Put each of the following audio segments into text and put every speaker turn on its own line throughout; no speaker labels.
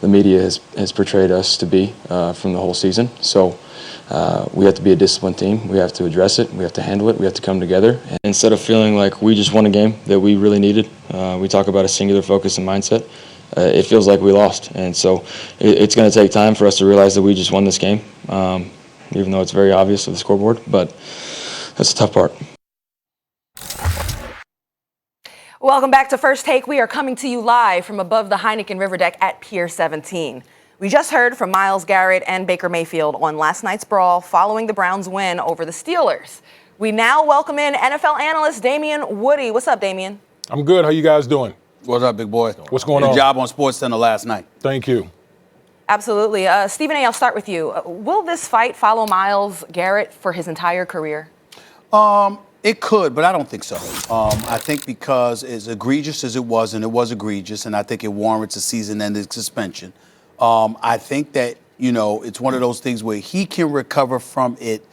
the media has portrayed us to be from the whole season. So we have to be a disciplined team. We have to address it. We have to handle it. We have to come together. And instead of feeling like we just won a game that we really needed, we talk about a singular focus and mindset. It feels like we lost. And so it's going to take time for us to realize that we just won this game, even though it's very obvious with the scoreboard. But that's the tough part.
Welcome back to First Take. We are coming to you live from above the Heineken River Deck at Pier 17. We just heard from Myles Garrett and Baker Mayfield on last night's brawl following the Browns' win over the Steelers. We now welcome in NFL analyst Damien Woody. What's up, Damien?
I'm good. How you guys doing?
What's up, big boy?
What's going on?
Good job on SportsCenter last night.
Thank you.
Absolutely. Stephen A., I'll start with you. Will this fight follow Myles Garrett for his entire career?
It could, but I don't think so. I think because as egregious as it was, and it was egregious, and I think it warrants a season-ending suspension. I think that, it's one of those things where he can recover from it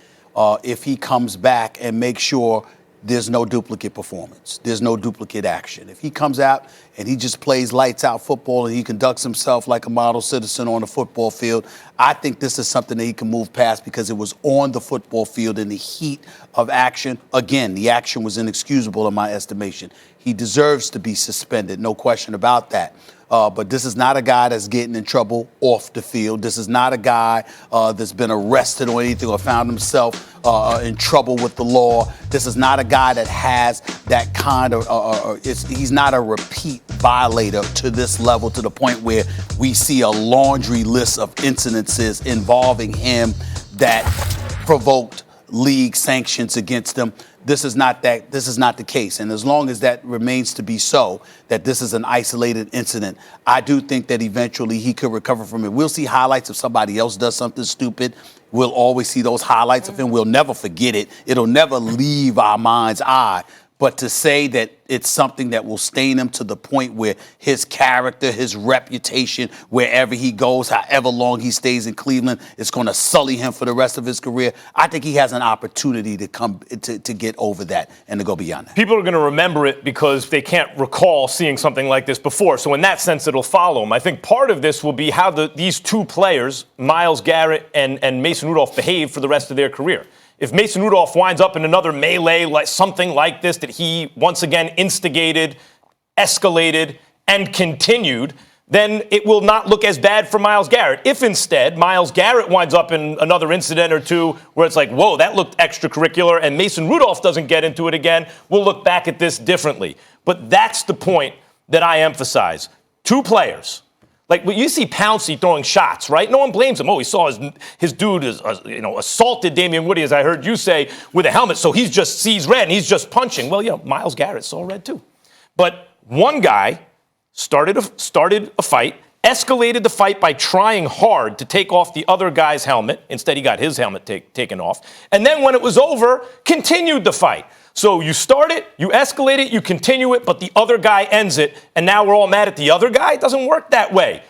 if he comes back and make sure there's no duplicate performance. There's no duplicate action. If he comes out and he just plays lights-out football and he conducts himself like a model citizen on the football field, I think this is something that he can move past because it was on the football field in the heat of action. Again, the action was inexcusable in my estimation. He deserves to be suspended, no question about that. But this is not a guy that's getting in trouble off the field. This is not a guy that's been arrested or anything or found himself in trouble with the law. This is not a guy that has that kind of, he's not a repeat violator to this level, to the point where we see a laundry list of incidences involving him that provoked league sanctions against him. This is not the case. And as long as that remains to be so, that this is an isolated incident, I do think that eventually he could recover from it. We'll see highlights if somebody else does something stupid. We'll always see those highlights of him. We'll never forget it. It'll never leave our mind's eye. But to say that it's something that will stain him to the point where his character, his reputation, wherever he goes, however long he stays in Cleveland, it's going to sully him for the rest of his career, I think he has an opportunity to come to get over that and to go beyond that.
People are going to remember it because they can't recall seeing something like this before. So in that sense, it'll follow him. I think part of this will be how these two players, Myles Garrett and Mason Rudolph, behave for the rest of their career. If Mason Rudolph winds up in another melee, like something like this, that he once again instigated, escalated, and continued, then it will not look as bad for Myles Garrett. If instead Myles Garrett winds up in another incident or two where it's like, whoa, that looked extracurricular, and Mason Rudolph doesn't get into it again, we'll look back at this differently. But that's the point that I emphasize. Two players. Like, when you see Pouncey throwing shots, right? No one blames him. Oh, he saw his dude assaulted Damien Woody, as I heard you say, with a helmet, so he just sees red and he's just punching. Well, Myles Garrett saw red too. But one guy started a fight, escalated the fight by trying hard to take off the other guy's helmet. Instead, he got his helmet taken off. And then when it was over, continued the fight. So you start it, you escalate it, you continue it, but the other guy ends it, and now we're all mad at the other guy? It doesn't work that way.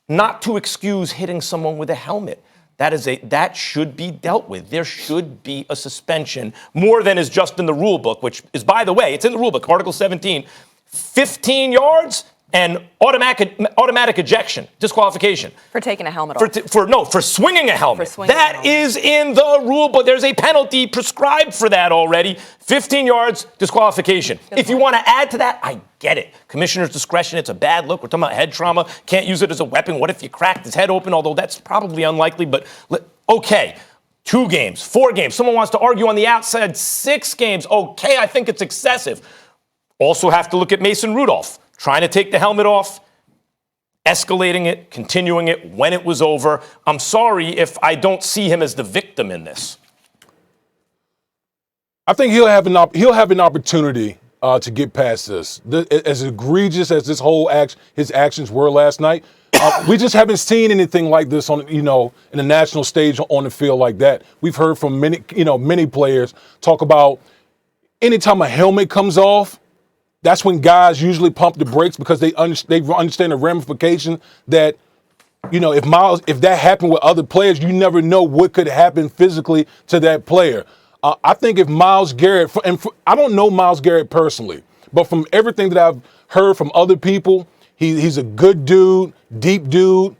Not to excuse hitting someone with a helmet. That should be dealt with. There should be a suspension, more than is just in the rule book, which is, by the way, it's in the rule book, Article 17, 15 yards and automatic ejection, disqualification.
For taking a helmet off.
For swinging a helmet. That is in the rule book. There's a penalty prescribed for that already. 15 yards, disqualification. If you want to add to that, I get it. Commissioner's discretion, it's a bad look. We're talking about head trauma. Can't use it as a weapon. What if you cracked his head open? Although that's probably unlikely, but okay. 2 games, 4 games. Someone wants to argue on the outside, 6 games. Okay, I think it's excessive. Also have to look at Mason Rudolph. Trying to take the helmet off, escalating it, continuing it when it was over. I'm sorry if I don't see him as the victim in this.
I think he'll have an opportunity to get past this. As egregious as this whole his actions were last night, we just haven't seen anything like this on in the national stage on the field like that. We've heard from many players talk about anytime a helmet comes off. That's when guys usually pump the brakes because they understand the ramification that, if that happened with other players, you never know what could happen physically to that player. I think if Myles Garrett, I don't know Myles Garrett personally, but from everything that I've heard from other people, He's a good dude, deep dude.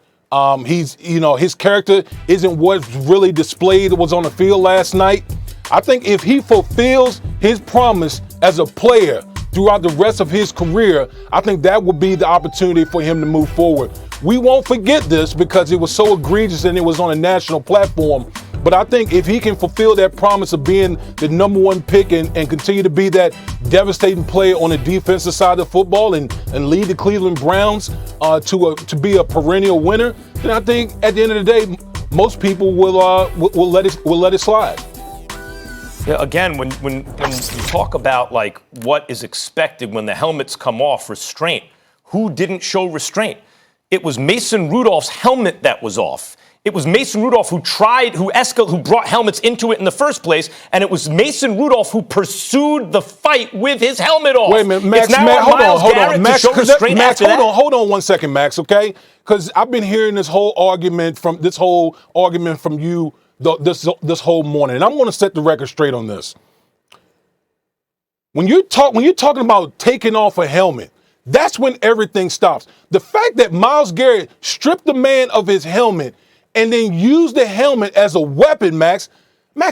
His character isn't what's really displayed that was on the field last night. I think if he fulfills his promise as a player throughout the rest of his career, I think that will be the opportunity for him to move forward. We won't forget this because it was so egregious and it was on a national platform. But I think if he can fulfill that promise of being the number one pick and continue to be that devastating player on the defensive side of football and lead the Cleveland Browns to be a perennial winner, then I think at the end of the day, most people will let it slide.
Yeah, again, when you talk about like what is expected when the helmets come off, restraint, who didn't show restraint? It was Mason Rudolph's helmet that was off. It was Mason Rudolph who brought helmets into it in the first place, and it was Mason Rudolph who pursued the fight with his helmet off.
Wait a minute, Max. Hold on, Max. Hold on 1 second, Max. Okay, because I've been hearing this whole argument from you this whole morning, and I'm going to set the record straight on this. When you're talking about taking off a helmet, that's when everything stops. The fact that Myles Garrett stripped the man of his helmet and then used the helmet as a weapon, Max,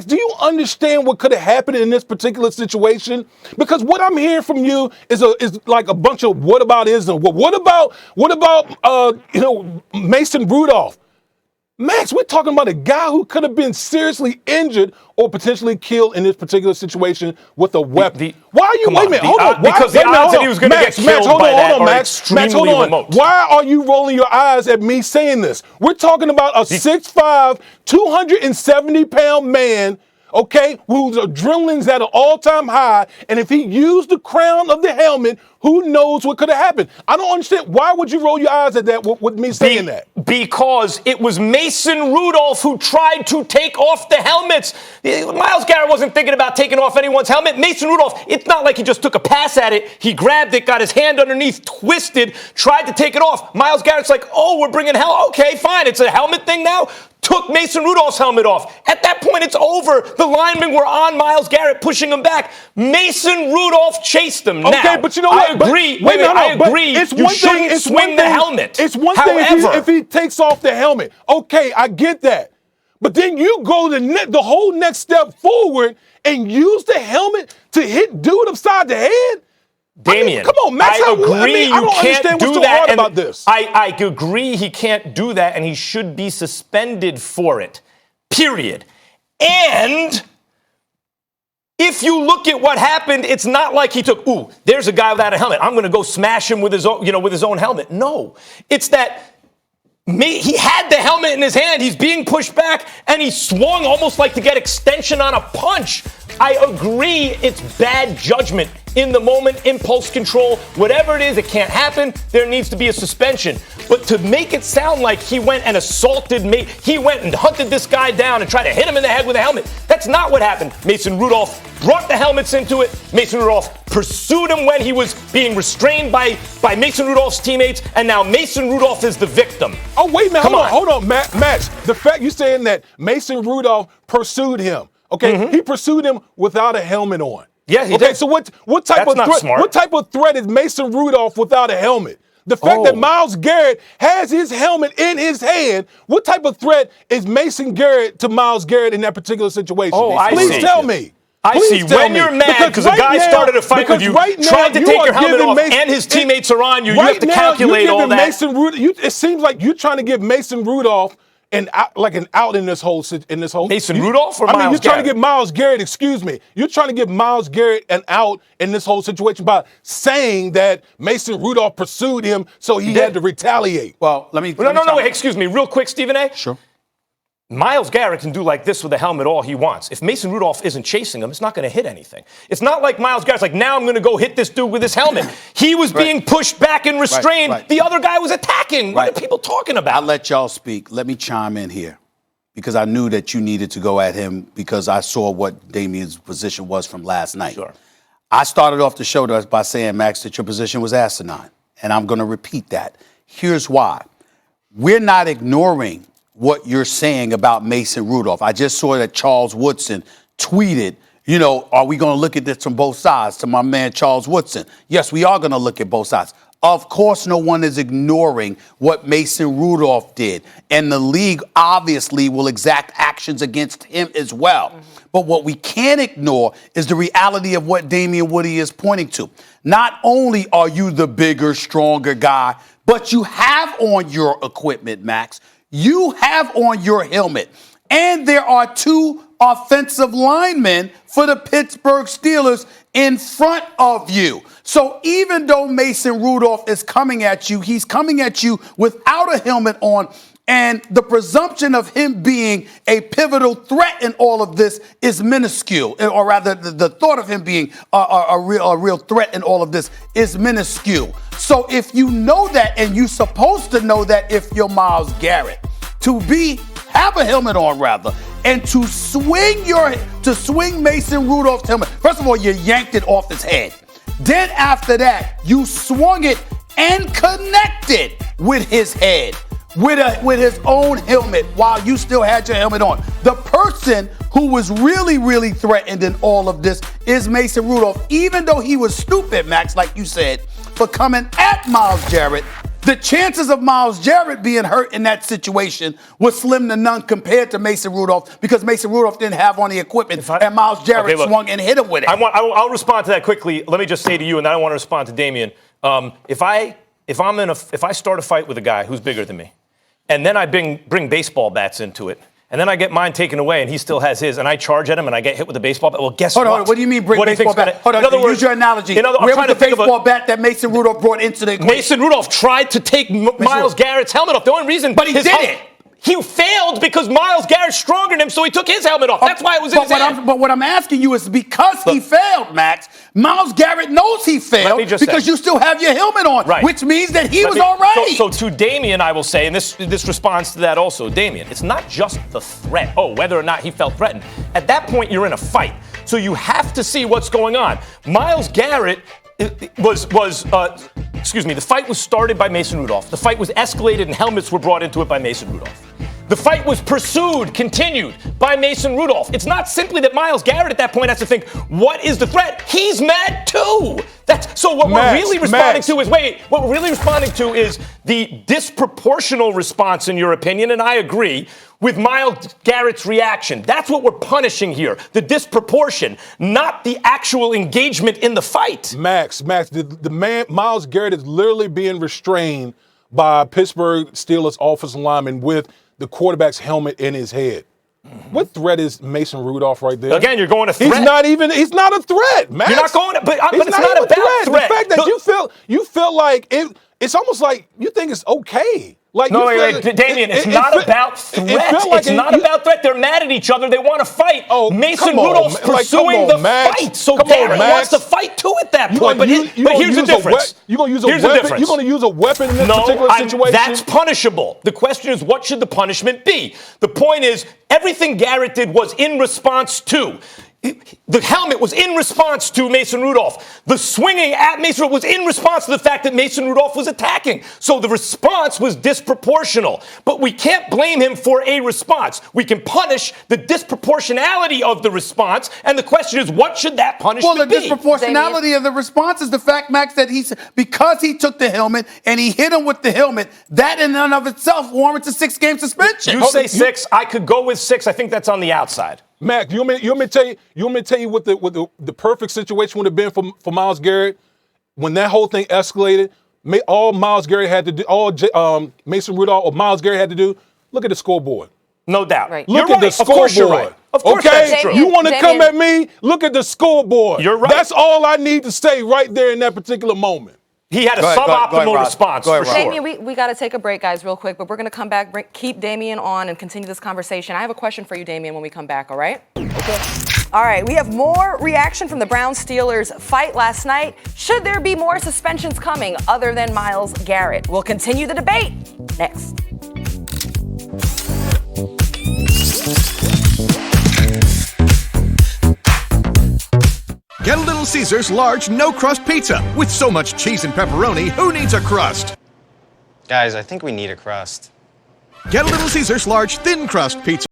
do you understand what could have happened in this particular situation? Because what I'm hearing from you is like a bunch of whataboutism. Well, what about Mason Rudolph? Max, we're talking about a guy who could have been seriously injured or potentially killed in this particular situation with a weapon. Why are you? Wait a minute. Hold on.
Because the odds that he was going to get killed by that are extremely remote.
Why are you rolling your eyes at me saying this? We're talking about a 6'5", 270-pound man, okay, whose adrenaline's at an all-time high, and if he used the crown of the helmet, who knows what could have happened? I don't understand. Why would you roll your eyes at that with me saying that?
Because it was Mason Rudolph who tried to take off the helmets. Myles Garrett wasn't thinking about taking off anyone's helmet. Mason Rudolph, it's not like he just took a pass at it. He grabbed it, got his hand underneath, twisted, tried to take it off. Myles Garrett's like, oh, we're bringing okay, fine. It's a helmet thing now. Took Mason Rudolph's helmet off. At that point, it's over. The linemen were on Myles Garrett, pushing him back. Mason Rudolph chased him.
Okay,
now,
but you know what?
I agree. I agree. You shouldn't swing the helmet.
It's one thing if he takes off the helmet. Okay, I get that. But then you go the whole next step forward and use the helmet to hit dude upside the head?
Damian,
come on, Max.
I agree
I don't understand what's so hard about this.
I agree he can't do that, and he should be suspended for it. Period. And if you look at what happened, it's not like he took, there's a guy without a helmet. I'm going to go smash him with his own helmet. No, it's that he had the helmet in his hand. He's being pushed back, and he swung almost like to get extension on a punch. I agree it's bad judgment. In the moment, impulse control, whatever it is, it can't happen. There needs to be a suspension. But to make it sound like he went and assaulted me, he went and hunted this guy down and tried to hit him in the head with a helmet. That's not what happened. Mason Rudolph brought the helmets into it. Mason Rudolph pursued him when he was being restrained by Mason Rudolph's teammates, and now Mason Rudolph is the victim.
Oh, wait a minute. Hold on, Max. The fact you're saying that Mason Rudolph pursued him, okay? He pursued him without a helmet on.
Yeah, he
did.
did.
So what type of threat? What type of threat is Mason Rudolph without a helmet? The fact that Myles Garrett has his helmet in his hand, what type of threat is Mason Garrett to Myles Garrett in that particular situation? Please tell me.
I see. When you're mad because a guy started a fight with you, tried to take your helmet off, and his teammates are on you, you have to calculate all that.
It seems like you're trying to give Mason Rudolph an out in this whole.
Mason Rudolph or Myles Garrett?
You're trying to give Myles Garrett. Excuse me. You're trying to give Myles Garrett an out in this whole situation by saying that Mason Rudolph pursued him, so he had to retaliate.
Well, let me.
No. Wait, excuse me, real quick, Stephen A.
Sure.
Myles Garrett can do like this with a helmet all he wants. If Mason Rudolph isn't chasing him, it's not going to hit anything. It's not like Myles Garrett's like, now I'm going to go hit this dude with his helmet. He was being pushed back and restrained. The other guy was attacking. What are people talking about?
I'll let y'all speak. Let me chime in here because I knew that you needed to go at him because I saw what Damian's position was from last night.
Sure.
I started off the show by saying, Max, that your position was asinine, and I'm going to repeat that. Here's why. We're not ignoring what you're saying about Mason Rudolph. I just saw that Charles Woodson tweeted, are we going to look at this from both sides? To my man Charles Woodson. Yes, we are going to look at both sides. Of course, no one is ignoring what Mason Rudolph did. And the league obviously will exact actions against him as well. But what we can't ignore is the reality of what Damian Woody is pointing to. Not only are you the bigger, stronger guy, but you have on your equipment, Max. You have on your helmet. And there are 2 offensive linemen for the Pittsburgh Steelers in front of you. So even though Mason Rudolph is coming at you, he's coming at you without a helmet on. And the presumption of him being a pivotal threat in all of this is minuscule, or rather the thought of him being a real threat in all of this is minuscule. So if you know that, and you're supposed to know that if you're Myles Garrett, have a helmet on rather, and to swing Mason Rudolph's helmet. First of all, you yanked it off his head. Then after that, you swung it and connected with his head, with his own helmet while you still had your helmet on. The person who was really, really threatened in all of this is Mason Rudolph, even though he was stupid, Max, like you said, for coming at Myles Garrett. The chances of Myles Garrett being hurt in that situation was slim to none compared to Mason Rudolph, because Mason Rudolph didn't have on the equipment and Myles Garrett swung and hit him with it.
I'll respond to that quickly. Let me just say to you, and then I want to respond to Damian. If I start a fight with a guy who's bigger than me, and then I bring baseball bats into it, and then I get mine taken away, and he still has his, and I charge at him, and I get hit with a baseball bat. Well, guess what?
Hold on. What do you mean bring baseball bat? Hold on. Use your analogy. Where was the baseball bat that Mason Rudolph brought into the equation?
Mason Rudolph tried to take Myles Garrett's helmet off. The only reason,
but he did it.
He failed because Myles Garrett's stronger than him, so he took his helmet off. That's why it was in his hand.
But what I'm asking you is, because he failed, Max, Myles Garrett knows he failed because you still have your helmet on, which means that he was all right.
So to Damian, I will say, and this responds to that also, Damian, it's not just the threat, whether or not he felt threatened. At that point, you're in a fight. So you have to see what's going on. Myles Garrett the fight was started by Mason Rudolph. The fight was escalated and helmets were brought into it by Mason Rudolph. The fight was continued by Mason Rudolph. It's not simply that Myles Garrett at that point has to think, what is the threat? He's mad too. What we're really responding to is the disproportional response, in your opinion, and I agree, with Myles Garrett's reaction. That's what we're punishing here, the disproportion, not the actual engagement in the fight.
Max, the man, Myles Garrett is literally being restrained by Pittsburgh Steelers offensive lineman with the quarterback's helmet in his head. What threat is Mason Rudolph right there?
Again, you're going to threat.
He's not a threat, Max.
You're not going to, but it's not about threat.
The fact that you feel like it's almost like you think it's okay.
Damian, it's not about threat. It's not about threat. They're mad at each other. They want to fight. Mason Rudolph's pursuing the fight. So Garrett wants to fight too at that point. But here's the difference.
You're going to use a weapon? You're going to use a weapon in this particular situation?
That's punishable. The question is, what should the punishment be? The point is, everything Garrett did was in response to. The helmet was in response to Mason Rudolph. The swinging at Mason Rudolph was in response to the fact that Mason Rudolph was attacking. So the response was disproportional. But we can't blame him for a response. We can punish the disproportionality of the response. And the question is, what should that punishment be?
Well, the disproportionality of the response is the fact, Max, that because he took the helmet and he hit him with the helmet, that in and of itself warrants a 6-game suspension.
You say 6. I could go with 6. I think that's on the outside.
Mac, you want me to tell you what the perfect situation would have been for Myles Garrett when that whole thing escalated? All Myles Garrett had to do, Mason Rudolph or Myles Garrett had to do, look at the scoreboard.
No doubt.
Right.
Look at the scoreboard.
Of course you're right. Of course that's true.
You want to come at me? Look at the scoreboard.
You're right.
That's all I need to say right there in that particular moment.
He had a suboptimal response, for sure.
Damian, we got to take a break, guys, real quick, but we're going to come back, keep Damian on, and continue this conversation. I have a question for you, Damian, when we come back, all right? Okay. All right, we have more reaction from the Browns-Steelers fight last night. Should there be more suspensions coming other than Myles Garrett? We'll continue the debate next.
Get a Little Caesars large no-crust pizza. With so much cheese and pepperoni, who needs a crust?
Guys, I think we need a crust.
Get a Little Caesars large thin crust pizza.